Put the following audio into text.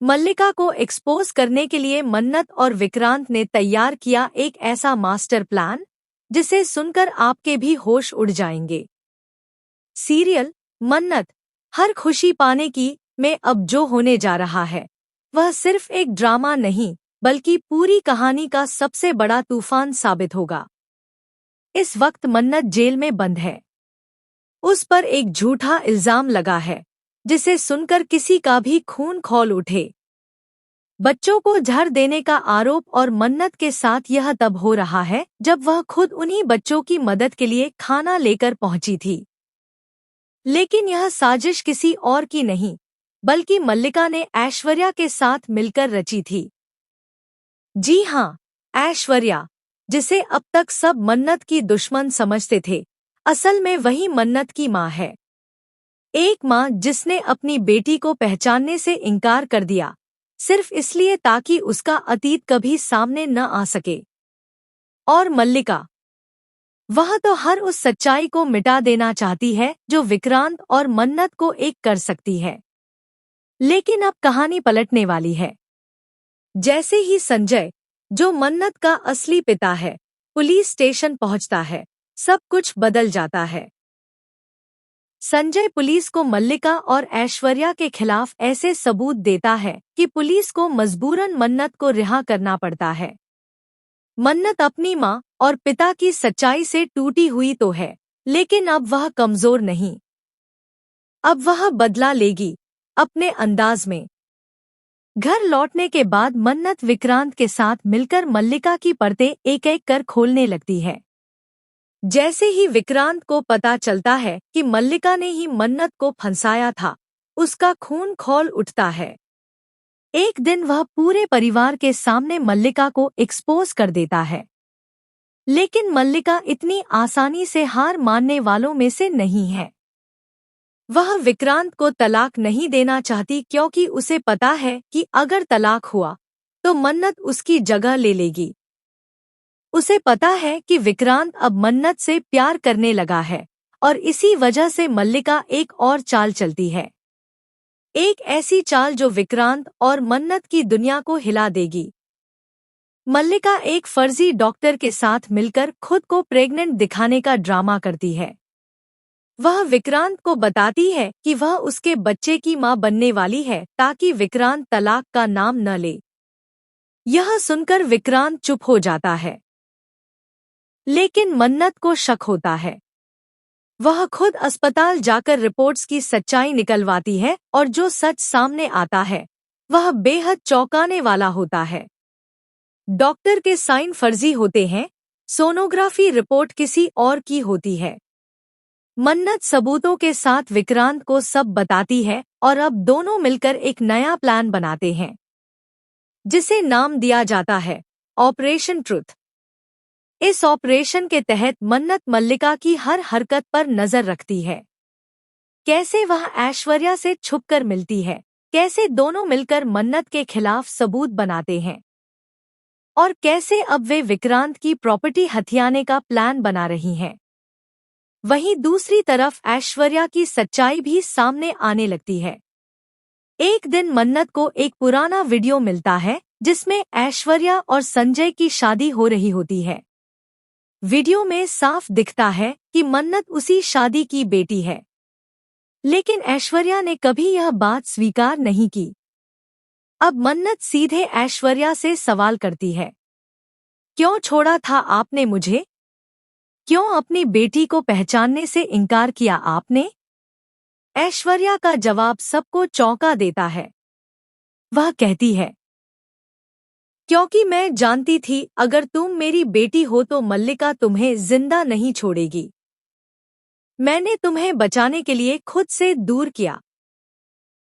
मल्लिका को एक्सपोज करने के लिए मन्नत और विक्रांत ने तैयार किया एक ऐसा मास्टर प्लान जिसे सुनकर आपके भी होश उड़ जाएंगे। सीरियल मन्नत हर खुशी पाने की में अब जो होने जा रहा है वह सिर्फ एक ड्रामा नहीं बल्कि पूरी कहानी का सबसे बड़ा तूफान साबित होगा। इस वक्त मन्नत जेल में बंद है। उस पर एक झूठा इल्जाम लगा है जिसे सुनकर किसी का भी खून खौल उठे। बच्चों को जहर देने का आरोप और मन्नत के साथ यह तब हो रहा है जब वह खुद उन्हीं बच्चों की मदद के लिए खाना लेकर पहुंची थी। लेकिन यह साजिश किसी और की नहीं बल्कि मल्लिका ने ऐश्वर्या के साथ मिलकर रची थी। जी हाँ, ऐश्वर्या, जिसे अब तक सब मन्नत की दुश्मन समझते थे, असल में वही मन्नत की माँ है। एक माँ जिसने अपनी बेटी को पहचानने से इनकार कर दिया सिर्फ इसलिए ताकि उसका अतीत कभी सामने न आ सके। और मल्लिका, वह तो हर उस सच्चाई को मिटा देना चाहती है जो विक्रांत और मन्नत को एक कर सकती है। लेकिन अब कहानी पलटने वाली है। जैसे ही संजय, जो मन्नत का असली पिता है, पुलिस स्टेशन पहुंचता है, सब कुछ बदल जाता है। संजय पुलिस को मल्लिका और ऐश्वर्या के खिलाफ ऐसे सबूत देता है कि पुलिस को मजबूरन मन्नत को रिहा करना पड़ता है। मन्नत अपनी माँ और पिता की सच्चाई से टूटी हुई तो है, लेकिन अब वह कमजोर नहीं। अब वह बदला लेगी, अपने अंदाज में। घर लौटने के बाद मन्नत विक्रांत के साथ मिलकर मल्लिका की परतें एक एक कर खोलने लगती है। जैसे ही विक्रांत को पता चलता है कि मल्लिका ने ही मन्नत को फंसाया था, उसका खून खौल उठता है। एक दिन वह पूरे परिवार के सामने मल्लिका को एक्सपोज कर देता है। लेकिन मल्लिका इतनी आसानी से हार मानने वालों में से नहीं है। वह विक्रांत को तलाक नहीं देना चाहती क्योंकि उसे पता है कि अगर तलाक हुआ तो मन्नत उसकी जगह ले लेगी। उसे पता है कि विक्रांत अब मन्नत से प्यार करने लगा है और इसी वजह से मल्लिका एक और चाल चलती है। एक ऐसी चाल जो विक्रांत और मन्नत की दुनिया को हिला देगी। मल्लिका एक फर्जी डॉक्टर के साथ मिलकर खुद को प्रेग्नेंट दिखाने का ड्रामा करती है। वह विक्रांत को बताती है कि वह उसके बच्चे की मां बनने वाली है ताकि विक्रांत तलाक का नाम न ले। यह सुनकर विक्रांत चुप हो जाता है। लेकिन मन्नत को शक होता है। वह खुद अस्पताल जाकर रिपोर्ट्स की सच्चाई निकलवाती है और जो सच सामने आता है वह बेहद चौंकाने वाला होता है। डॉक्टर के साइन फर्जी होते हैं, सोनोग्राफी रिपोर्ट किसी और की होती है। मन्नत सबूतों के साथ विक्रांत को सब बताती है और अब दोनों मिलकर एक नया प्लान बनाते हैं जिसे नाम दिया जाता है ऑपरेशन ट्रुथ। इस ऑपरेशन के तहत मन्नत मल्लिका की हर हरकत पर नजर रखती है। कैसे वह ऐश्वर्या से छुपकर मिलती है, कैसे दोनों मिलकर मन्नत के खिलाफ सबूत बनाते हैं और कैसे अब वे विक्रांत की प्रॉपर्टी हथियाने का प्लान बना रही हैं। वहीं दूसरी तरफ ऐश्वर्या की सच्चाई भी सामने आने लगती है। एक दिन मन्नत को एक पुराना वीडियो मिलता है जिसमें ऐश्वर्या और संजय की शादी हो रही होती है। वीडियो में साफ दिखता है कि मन्नत उसी शादी की बेटी है। लेकिन ऐश्वर्या ने कभी यह बात स्वीकार नहीं की। अब मन्नत सीधे ऐश्वर्या से सवाल करती है, क्यों छोड़ा था आपने मुझे? क्यों अपनी बेटी को पहचानने से इनकार किया आपने? ऐश्वर्या का जवाब सबको चौंका देता है। वह कहती है, क्योंकि मैं जानती थी अगर तुम मेरी बेटी हो तो मल्लिका तुम्हें जिंदा नहीं छोड़ेगी। मैंने तुम्हें बचाने के लिए खुद से दूर किया।